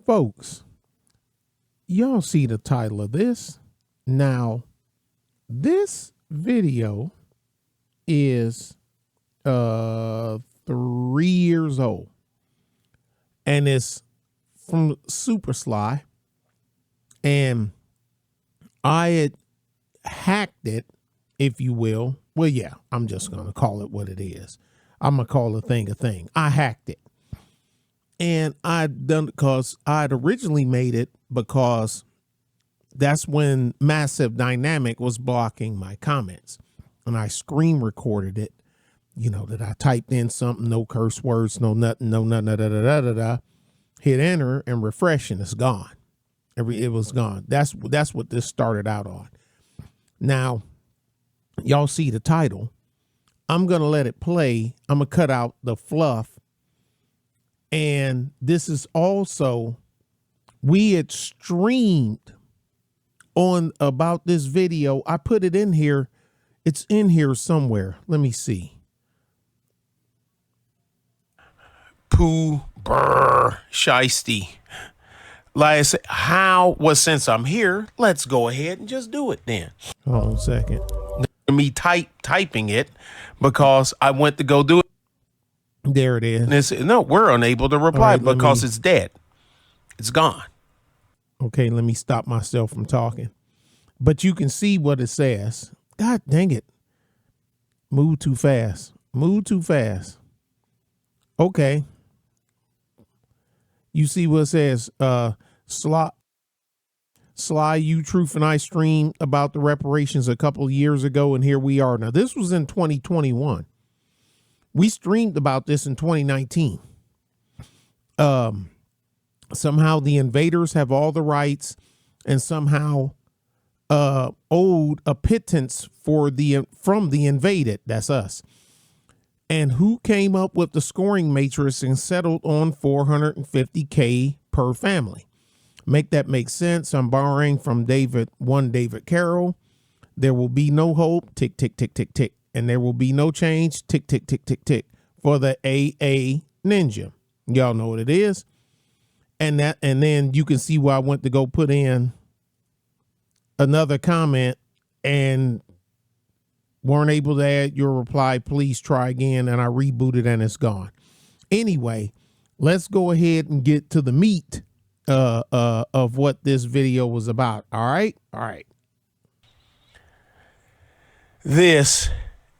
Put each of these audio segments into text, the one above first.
Folks, y'all see the title of this. Now, this video is 3 years old, and it's from Supasly, and I had hacked it, if you will. Well, yeah, I'm just gonna call it what it is. I'm gonna call a thing. I hacked it, and I'd done it because I'd originally made it because that's when Massive Dynamic was blocking my comments, and I screen recorded it. You know, that I typed in something, no curse words, no nothing, hit enter and refresh, and it's gone. It was gone. That's what this started out on. Now, y'all see the title. I'm gonna let it play. I'm gonna cut out the fluff. And this is also, we had streamed on about this video. I put it in here. It's in here somewhere. Let me see. Pooh, brr, shiesty. Like I said, since I'm here, let's go ahead and just do it then. Hold on a second. Me typing it because I went to go do it. There it is. No, we're unable to reply because it's dead. It's gone. Okay, let me stop myself from talking. But you can see what it says. God dang it. Move too fast. Okay. You see what it says? Sly, you, Truth, and I streamed about the reparations a couple of years ago, and here we are. Now, this was in 2021. We streamed about this in 2019. Somehow the invaders have all the rights, and somehow owed a pittance from the invaded. That's us. And who came up with the scoring matrix and settled on $450K per family? Make that make sense. I'm borrowing from David Carroll. There will be no hope, tick, tick, tick, tick, tick. And there will be no change, tick, tick, tick, tick, tick, for the AA Ninja. Y'all know what it is. And then you can see where I went to go put in another comment and weren't able to add your reply. Please try again. And I rebooted and it's gone. Anyway, let's go ahead and get to the meat of what this video was about. All right. This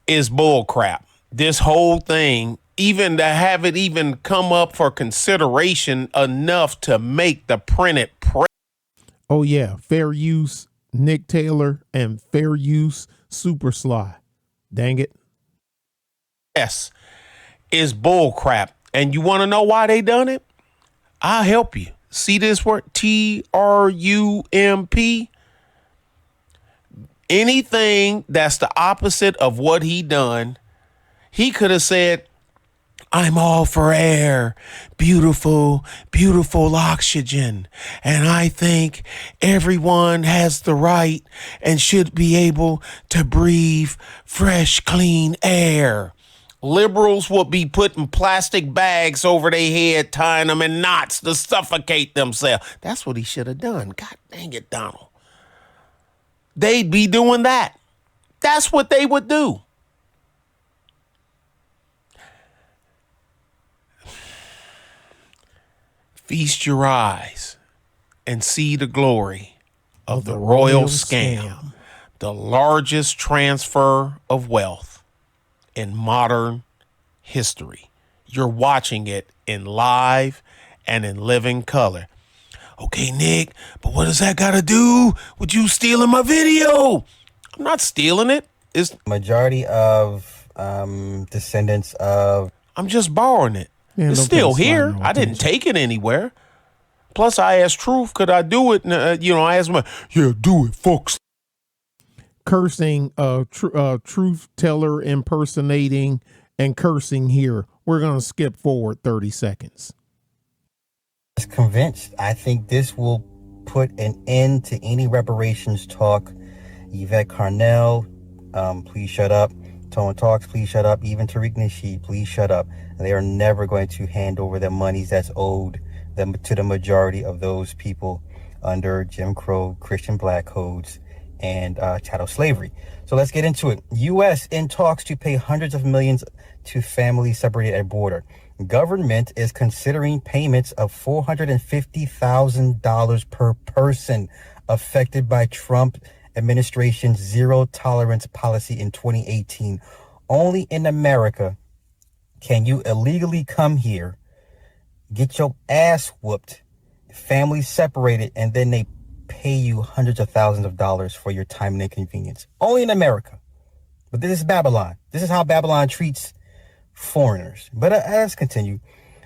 is bull crap. This whole thing, even to have it even come up for consideration enough to make the printed press. Oh yeah, fair use Nick Taylor and fair use Supasly. Dang it. Yes, is bull crap. And you want to know why they done it? I'll help you. See this word? TRUMP. Anything that's the opposite of what he done, he could have said, I'm all for air, beautiful, beautiful oxygen. And I think everyone has the right and should be able to breathe fresh, clean air. Liberals will be putting plastic bags over their head, tying them in knots to suffocate themselves. That's what he should have done. God dang it, Donald. They'd be doing that. That's what they would do. Feast your eyes and see the glory of the royal scam, the largest transfer of wealth in modern history. You're watching it in live and in living color. Okay, Nick, but what does that got to do with you stealing my video? I'm not stealing it. It's majority of descendants of... I'm just borrowing it. Yeah, it's still here. I didn't take it anywhere. Plus, I asked Truth, could I do it? And, I asked him, yeah, do it, folks. Cursing, truth teller impersonating and cursing here. We're going to skip forward 30 seconds. Convinced. I think this will put an end to any reparations talk. Yvette Carnell, please shut up. Tone Talks, please shut up. Even Tariq Nasheed, please shut up. They are never going to hand over the monies that's owed to the majority of those people under Jim Crow, Christian black codes, and chattel slavery. So let's get into it. U.S. in talks to pay hundreds of millions to families separated at border. Government is considering payments of $450,000 per person affected by Trump administration's zero tolerance policy in 2018. Only in America can you illegally come here, get your ass whooped, families separated, and then they pay you hundreds of thousands of dollars for your time and inconvenience. Only in America. But this is Babylon. This is how Babylon treats foreigners. But let's continue.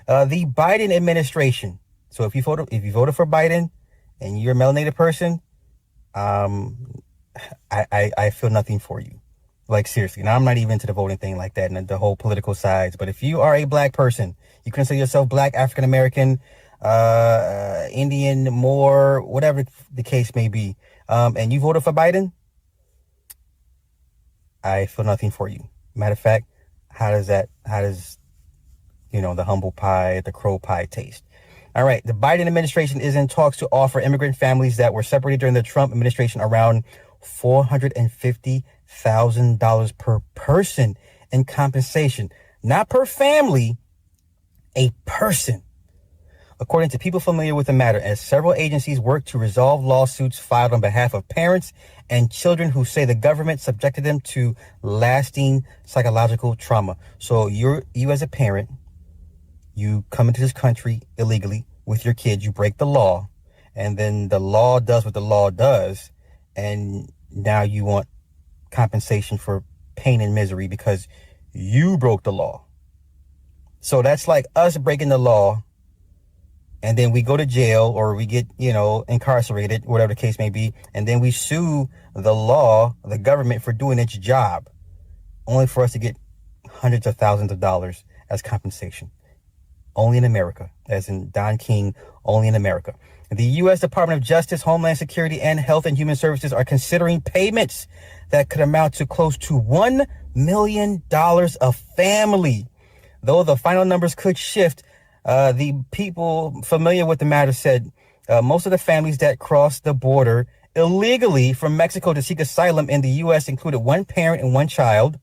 The Biden administration. So if you voted for Biden and you're a melanated person, I feel nothing for you. Like, seriously. Now, I'm not even into the voting thing like that and the whole political sides. But if you are a black person, you consider yourself black, African American, Indian, Moor, whatever the case may be, and you voted for Biden, I feel nothing for you. Matter of fact, how does the humble pie, the crow pie taste? All right. The Biden administration is in talks to offer immigrant families that were separated during the Trump administration around $450,000 per person in compensation, not per family, a person. According to people familiar with the matter, as several agencies work to resolve lawsuits filed on behalf of parents and children who say the government subjected them to lasting psychological trauma. So you as a parent, you come into this country illegally with your kids, you break the law, and then the law does what the law does, and now you want compensation for pain and misery because you broke the law. So that's like us breaking the law, and then we go to jail or we get, incarcerated, whatever the case may be, and then we sue the government for doing its job, only for us to get hundreds of thousands of dollars as compensation. Only in America, as in Don King, only in America. The U.S. Department of Justice, Homeland Security, and Health and Human Services are considering payments that could amount to close to $1 million a family. Though the final numbers could shift, the people familiar with the matter said most of the families that crossed the border illegally from Mexico to seek asylum in the U.S. included one parent and one child.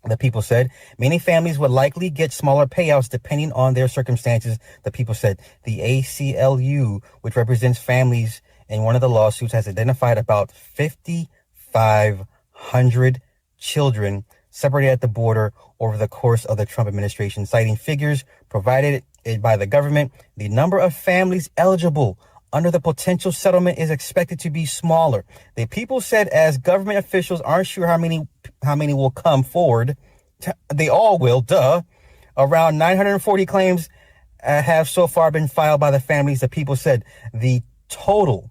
The people said many families would likely get smaller payouts depending on their circumstances. The people said the ACLU, which represents families in one of the lawsuits, has identified about 5,500 children separated at the border over the course of the Trump administration, citing figures provided by the government. The number of families eligible under the potential settlement is expected to be smaller. The people said as government officials aren't sure how many will come forward. They all will, duh. Around 940 claims have so far been filed by the families. The people said the total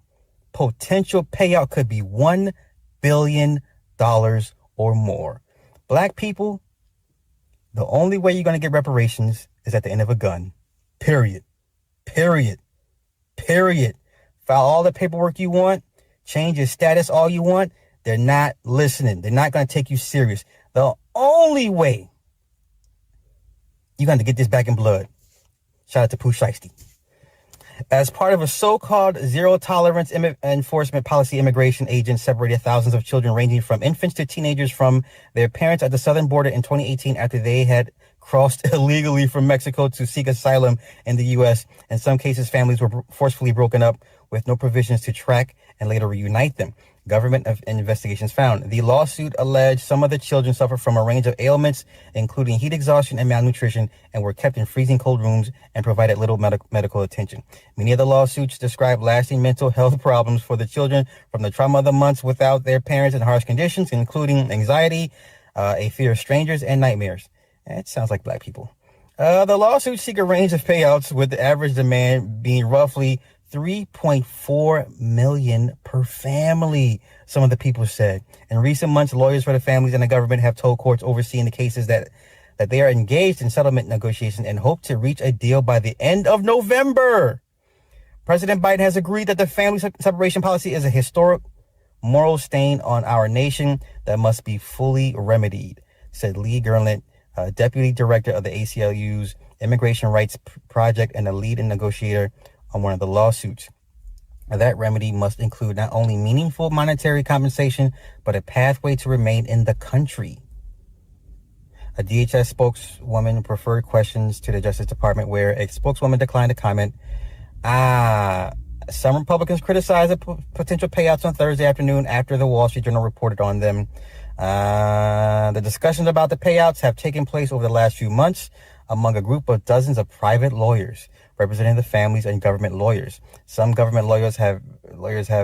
potential payout could be $1 billion or more. Black people, the only way you're going to get reparations is at the end of a gun. Period. File all the paperwork you want, change your status all you want. They're not listening. They're not going to take you serious. The only way you're going to get this back in blood. Shout out to Pooh Shiesty. As part of a so-called zero tolerance enforcement policy, immigration agents separated thousands of children ranging from infants to teenagers from their parents at the southern border in 2018 after they had crossed illegally from Mexico to seek asylum in the U.S. In some cases, families were forcefully broken up with no provisions to track and later reunite them. Government investigations found the lawsuit alleged some of the children suffered from a range of ailments, including heat exhaustion and malnutrition, and were kept in freezing cold rooms and provided little medical attention. Many of the lawsuits describe lasting mental health problems for the children from the trauma of the months without their parents and harsh conditions, including anxiety, a fear of strangers, and nightmares. It sounds like black people. The lawsuits seek a range of payouts, with the average demand being roughly $3.4 million per family, some of the people said. In recent months, lawyers for the families and the government have told courts overseeing the cases that they are engaged in settlement negotiations and hope to reach a deal by the end of November. President Biden has agreed that the family separation policy is a historic moral stain on our nation that must be fully remedied, said Lee Gerland, deputy director of the ACLU's Immigration Rights Project and the lead negotiator on one of the lawsuits. That remedy must include not only meaningful monetary compensation, but a pathway to remain in the country. A DHS spokeswoman preferred questions to the Justice Department, where a spokeswoman declined to comment. Some Republicans criticized the potential payouts on Thursday afternoon after the Wall Street Journal reported on them. The discussions about the payouts have taken place over the last few months among a group of dozens of private lawyers representing the families and government lawyers. Some government lawyers have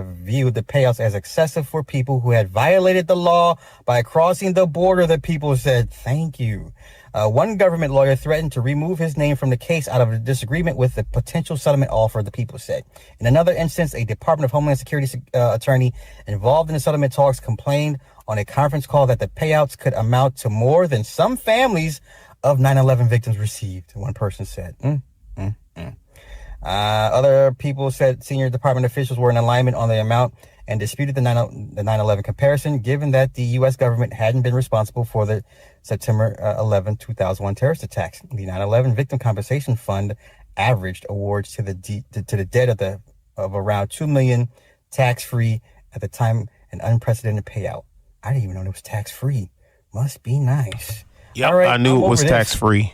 viewed the payouts as excessive for people who had violated the law by crossing the border. The people said, thank you. One government lawyer threatened to remove his name from the case out of a disagreement with the potential settlement offer, the people said. In another instance, a Department of Homeland Security attorney involved in the settlement talks complained on a conference call that the payouts could amount to more than some families of 9/11 victims received, one person said. Other people said senior department officials were in alignment on the amount and disputed the 9/11 comparison, given that the U.S. government hadn't been responsible for the September 11, 2001 terrorist attacks. The 9/11 Victim Compensation Fund averaged awards to the dead of around $2 million, tax-free at the time, an unprecedented payout. I didn't even know it was tax-free. Must be nice. Yep, right, I knew it was tax-free.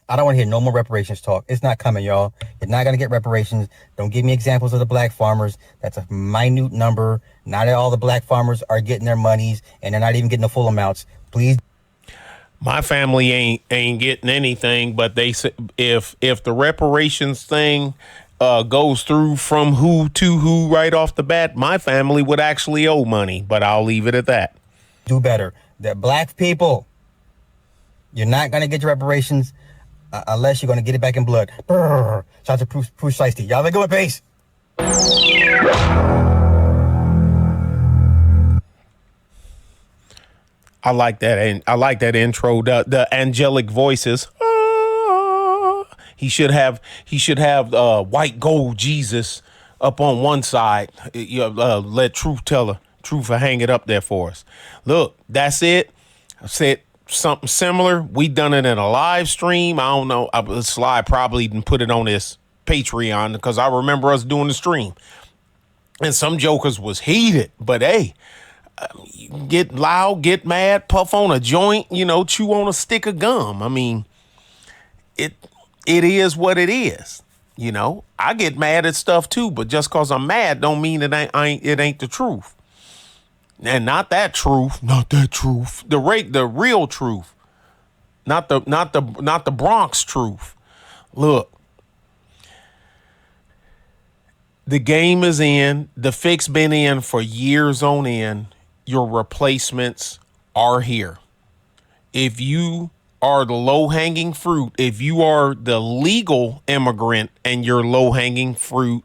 I don't want to hear no more reparations talk. It's not coming, y'all. You're not going to get reparations. Don't give me examples of the black farmers. That's a minute number. Not all the black farmers are getting their monies, and they're not even getting the full amounts. Please. My family ain't getting anything, but they say if the reparations thing goes through from who to who right off the bat, my family would actually owe money, but I'll leave it at that. Do better. The black people, you're not going to get your reparations unless you're going to get it back in blood. Brrr. Shout out to Precisely. Y'all let go of pace. I like that, and I like that intro. The angelic voices. He should have white gold Jesus up on one side. Let truth teller, truth will hang it up there for us. Look, that's it. I said something similar. We done it in a live stream. I don't know. Sly probably didn't put it on his Patreon because I remember us doing the stream, and some jokers was heated. But hey. You can get loud, get mad, puff on a joint, chew on a stick of gum. I mean, it is what it is. I get mad at stuff too, but just cause I'm mad don't mean it ain't the truth. And not that truth. The real truth. Not the Bronx truth. Look. The game is in. The fix been in for years on end. Your replacements are here. If you are the low-hanging fruit, if you are the legal immigrant and you're low-hanging fruit,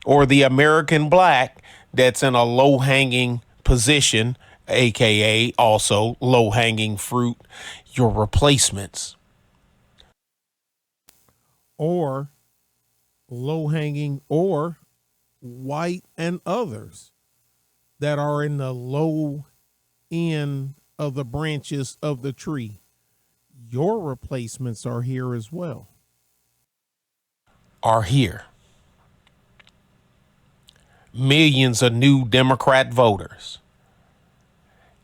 or the American black that's in a low-hanging position, aka also low-hanging fruit, your replacements. Or low-hanging or white and others that are in the low end of the branches of the tree. Your replacements are here as well. Are here. Millions of new Democrat voters.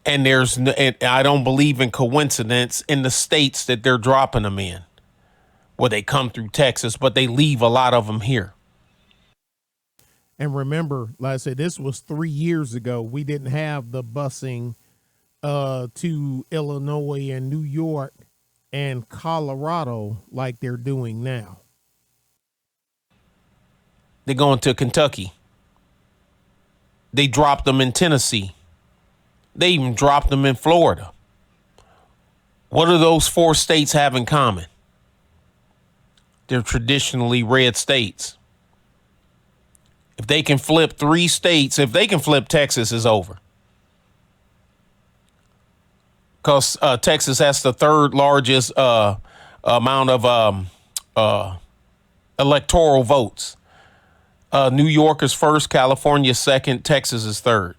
And I don't believe in coincidence in the states that they're dropping them in, where they come through Texas, but they leave a lot of them here. And remember, like I said, this was 3 years ago. We didn't have the busing to Illinois and New York and Colorado like they're doing now. They're going to Kentucky. They dropped them in Tennessee. They even dropped them in Florida. What do those 4 states have in common? They're traditionally red states. If they can flip 3 states, if they can flip Texas, is over. Because Texas has the 3rd largest amount of electoral votes. New York is 1st, California 2nd, Texas is 3rd.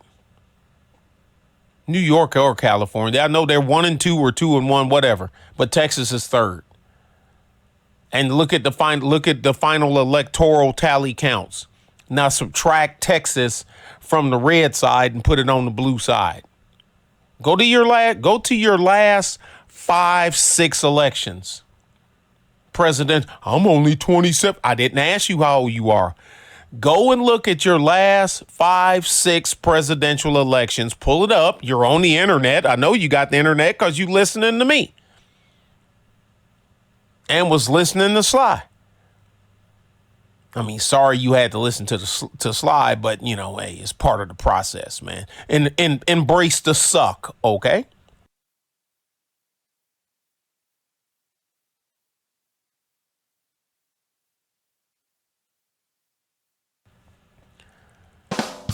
New York or California. I know they're 1 and 2 or 2 and 1, whatever. But Texas is 3rd. and look at the final electoral tally counts. Now subtract Texas from the red side and put it on the blue side. Go to your last 5-6 elections. President, I'm only 27. I didn't ask you how old you are. Go and look at your last 5-6 presidential elections. Pull it up. You're on the internet. I know you got the internet because you listening to me. And was listening to Sly. I mean, sorry you had to listen to Sly, but hey, it's part of the process, man. And embrace the suck, okay?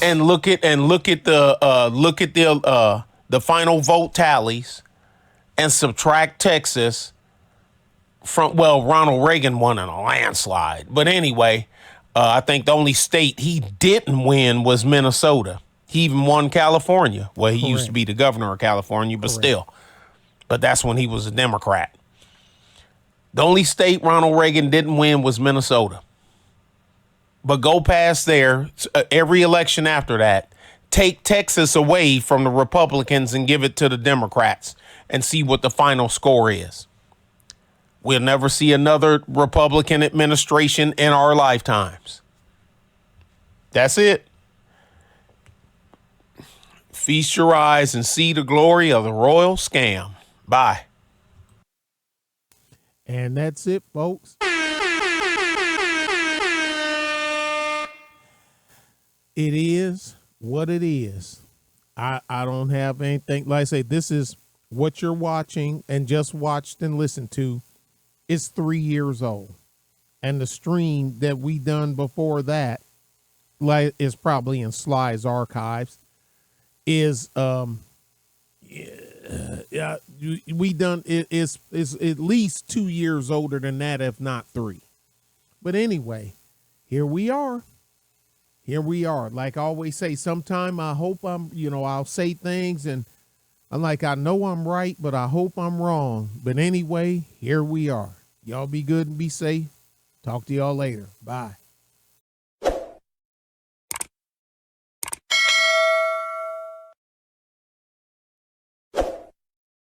And look at the final vote tallies and subtract Texas from, well, Ronald Reagan won in a landslide. But anyway, I think the only state he didn't win was Minnesota. He even won California. Well, he used to be the governor of California, but still. But that's when he was a Democrat. The only state Ronald Reagan didn't win was Minnesota. But go past there, every election after that, take Texas away from the Republicans and give it to the Democrats and see what the final score is. We'll never see another Republican administration in our lifetimes. That's it. Feast your eyes and see the glory of the royal scam. Bye. And that's it, folks. It is what it is. I don't have anything. Like I say, this is what you're watching and just watched and listened to. It's 3 years old. And the stream that we done before that, like, is probably in Sly's archives, is we done it is at least 2 years older than that, if not 3. But anyway, here we are. Like I always say, sometime I hope I'll say things and I'm like, I know I'm right, but I hope I'm wrong. But anyway, here we are. Y'all be good and be safe. Talk to y'all later. Bye.